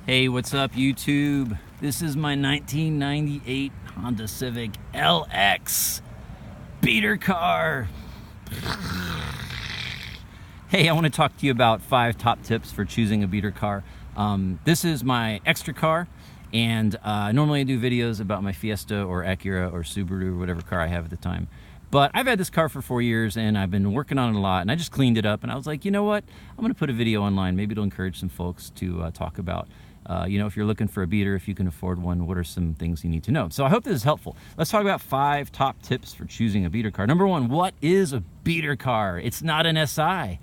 Hey, what's up YouTube? This is my 1998 Honda Civic LX beater car. Hey, I want to talk to you about 5 top tips for choosing a beater car. This is my extra car, and normally I do videos about my Fiesta or Acura or Subaru or whatever car I have at the time. But I've had this car for 4 years and I've been working on it a lot, and I just cleaned it up and I was like, you know what? I'm gonna put a video online. Maybe it'll encourage some folks to talk about, if you're looking for a beater, if you can afford one, what are some things you need to know? So I hope this is helpful. Let's talk about 5 top tips for choosing a beater car. Number 1, what is a beater car? It's not an SI.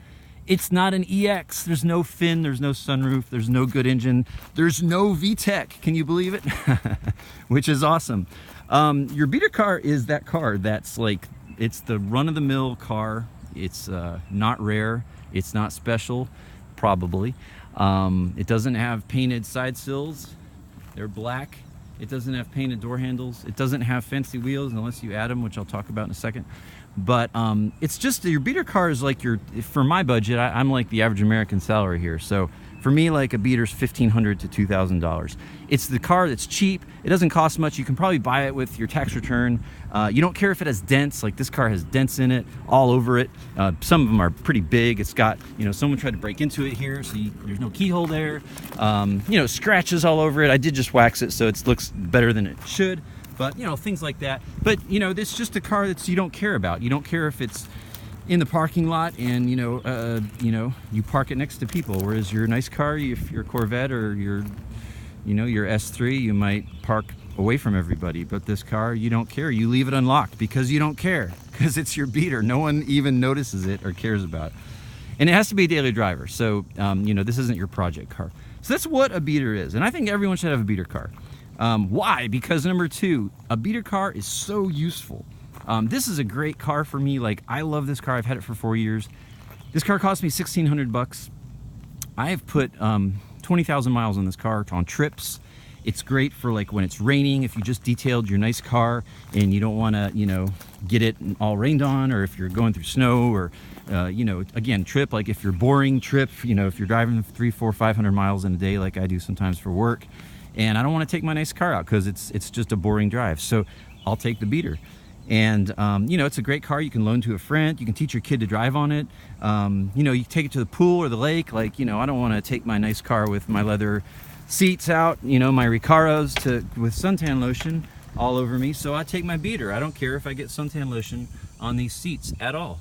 It's not an EX. There's no fin, there's no sunroof, there's no good engine, there's no VTEC. Can you believe it? Which is awesome. Your beater car is that car that's like, it's the run-of-the-mill car. It's not rare. It's not special, probably. It doesn't have painted side sills. They're black. It doesn't have painted door handles. It doesn't have fancy wheels unless you add them, which I'll talk about in a second. But it's just, your beater car is like for my budget, I'm like the average American salary here. So for me, like a beater's $1,500 to $2,000. It's the car that's cheap. It doesn't cost much. You can probably buy it with your tax return. You don't care if it has dents. Like this car has dents in it, all over it. Some of them are pretty big. It's got, someone tried to break into it here, so there's no keyhole there. Scratches all over it. I did just wax it, so it looks better than it should. But, things like that. But, it's just a car that you don't care about. You don't care if it's in the parking lot and, you park it next to people. Whereas your nice car, if you're a Corvette or your S3, you might park away from everybody. But this car, you don't care. You leave it unlocked because you don't care. Because it's your beater. No one even notices it or cares about it. And it has to be a daily driver. So, this isn't your project car. So that's what a beater is. And I think everyone should have a beater car. Why? Because number 2, a beater car is so useful. This is a great car for me. Like, I love this car. I've had it for 4 years. This car cost me $1,600. I have put 20,000 miles on this car on trips. It's great for like when it's raining, if you just detailed your nice car and you don't want to, get it all rained on, or if you're going through snow, or, again, trip, like if you're boring trip, if you're driving 300, 400, 500 miles in a day, like I do sometimes for work, and I don't want to take my nice car out because it's just a boring drive. So I'll take the beater. And, it's a great car. You can loan to a friend. You can teach your kid to drive on it. You take it to the pool or the lake. Like, I don't want to take my nice car with my leather seats out, my Recaros with suntan lotion all over me. So I take my beater. I don't care if I get suntan lotion on these seats at all.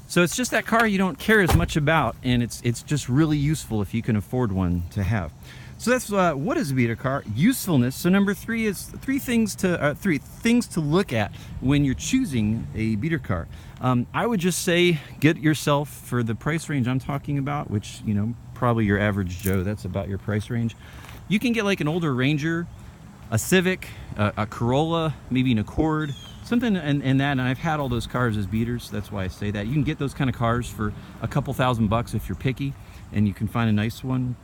So it's just that car you don't care as much about, and it's just really useful if you can afford one to have. So that's what is a beater car? Usefulness. So number 3 is three things to look at when you're choosing a beater car. I would just say get yourself, for the price range I'm talking about, which probably your average Joe, that's about your price range. You can get like an older Ranger, a Civic, a Corolla, maybe an Accord, something and that. And I've had all those cars as beaters. That's why I say that. You can get those kind of cars for a couple $1,000 if you're picky, and you can find a nice one.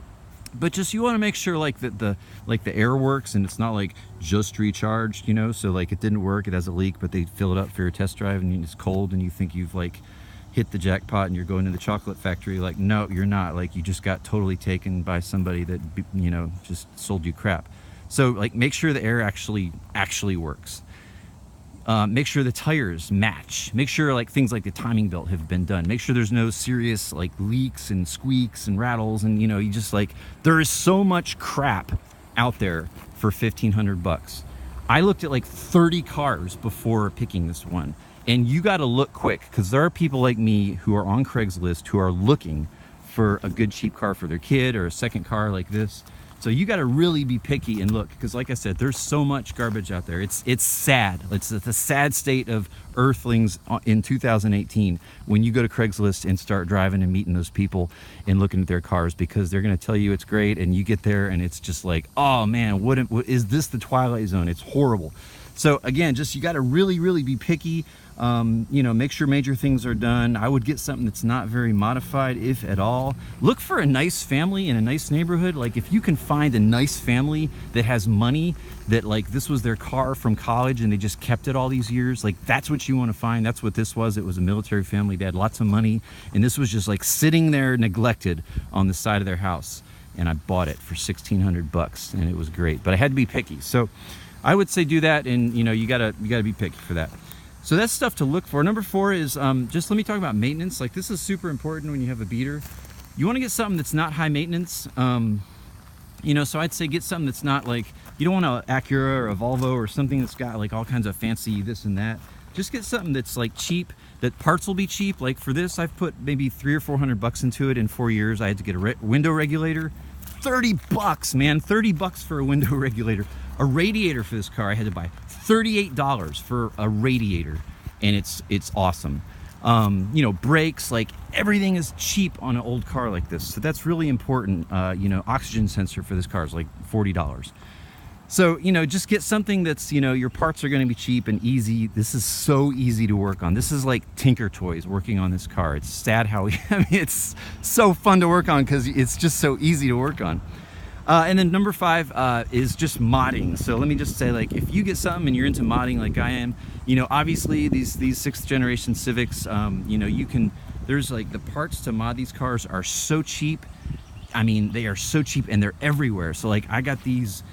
But just, you want to make sure like that the air works, and it's not like just recharged, so like it didn't work, it has a leak, but they fill it up for your test drive and it's cold and you think you've like hit the jackpot and you're going to the chocolate factory. Like, no, you're not. Like, you just got totally taken by somebody that just sold you crap. So like, make sure the air actually works. Make sure the tires match. Make sure like things like the timing belt have been done. Make sure there's no serious like leaks and squeaks and rattles, and you just like, there is so much crap out there for $1,500. I looked at like 30 cars before picking this one, and you got to look quick, because there are people like me who are on Craigslist who are looking for a good cheap car for their kid, or a second car like this. So you got to really be picky and look, because like I said, there's so much garbage out there. It's sad. It's the sad state of earthlings in 2018 when you go to Craigslist and start driving and meeting those people and looking at their cars, because they're going to tell you it's great, and you get there and it's just like, oh man, what is this, the Twilight Zone? It's horrible. So again, just, you got to really, really be picky. Make sure major things are done. I would get something that's not very modified, if at all. Look for a nice family in a nice neighborhood. Like, if you can find a nice family that has money, that like this was their car from college and they just kept it all these years, like that's what you want to find. That's what this was. It was a military family. They had lots of money, and this was just like sitting there neglected on the side of their house. and I bought it for 1,600 bucks, and it was great. But I had to be picky, so I would say do that, and you know, you gotta be picky for that. So that's stuff to look for. Number 4 is just let me talk about maintenance. Like, this is super important when you have a beater. You want to get something that's not high maintenance. You know, so I'd say get something that's not like, you don't want an Acura or a Volvo or something that's got like all kinds of fancy this and that. Just get something that's like cheap, that parts will be cheap. Like for this, I've put maybe 300 or 400 bucks into it in 4 years. I had to get a window regulator. 30 bucks, man, 30 bucks for a window regulator. A radiator for this car, I had to buy $38 for a radiator, and it's awesome. You know, brakes, like everything is cheap on an old car like this, so that's really important. You know, oxygen sensor for this car is like $40. So, you know, just get something that's, you know, your parts are going to be cheap and easy. This is so easy to work on. This is like Tinker Toys working on this car. It's sad how I mean, it's so fun to work on because it's just so easy to work on. And then number 5 is just modding. So let me just say, like, if you get something and you're into modding like I am, you know, obviously these 6th generation Civics, you know, you can, there's like the parts to mod these cars are so cheap. I mean, they are so cheap and they're everywhere. So like I got these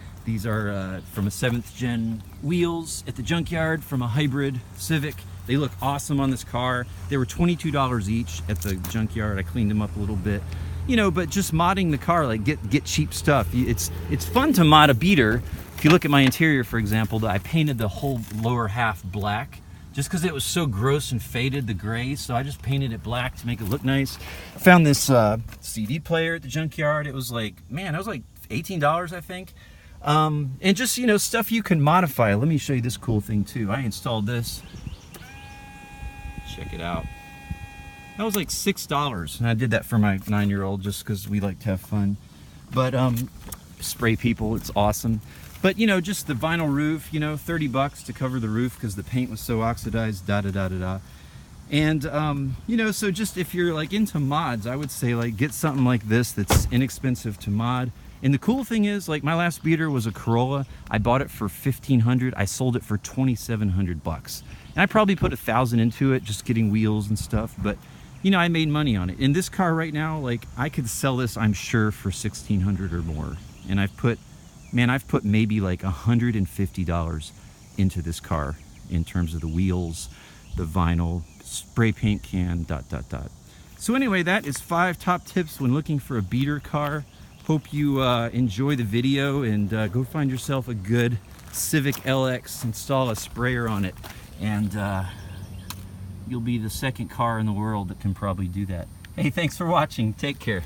are from a 7th gen wheels at the junkyard from a hybrid Civic. They look awesome on this car. They were $22 each at the junkyard. I cleaned them up a little bit. You know, but just modding the car, like get cheap stuff. It's fun to mod a beater. If you look at my interior, for example, I painted the whole lower half black just because it was so gross and faded, the gray. So I just painted it black to make it look nice. I found this CD player at the junkyard. It was like, man, it was like $18, I think. And just, you know, stuff you can modify. Let me show you this cool thing too. I installed this. Check it out. That was like $6, and I did that for my 9-year-old just because we like to have fun. But spray people, it's awesome. But you know, just the vinyl roof, you know, 30 bucks to cover the roof because the paint was so oxidized, And you know, so just if you're like into mods, I would say like get something like this that's inexpensive to mod. And the cool thing is, like, my last beater was a Corolla. I bought it for $1,500. I sold it for $2,700 bucks. And I probably put $1,000 into it, just getting wheels and stuff. But you know, I made money on it. In this car right now, like, I could sell this, I'm sure, for $1,600 or more. And I've put maybe like $150 into this car in terms of the wheels, the vinyl, spray paint can, ... So anyway, that is 5 top tips when looking for a beater car. Hope you enjoy the video, and go find yourself a good Civic LX, install a sprayer on it, and you'll be the 2nd car in the world that can probably do that. Hey, thanks for watching. Take care.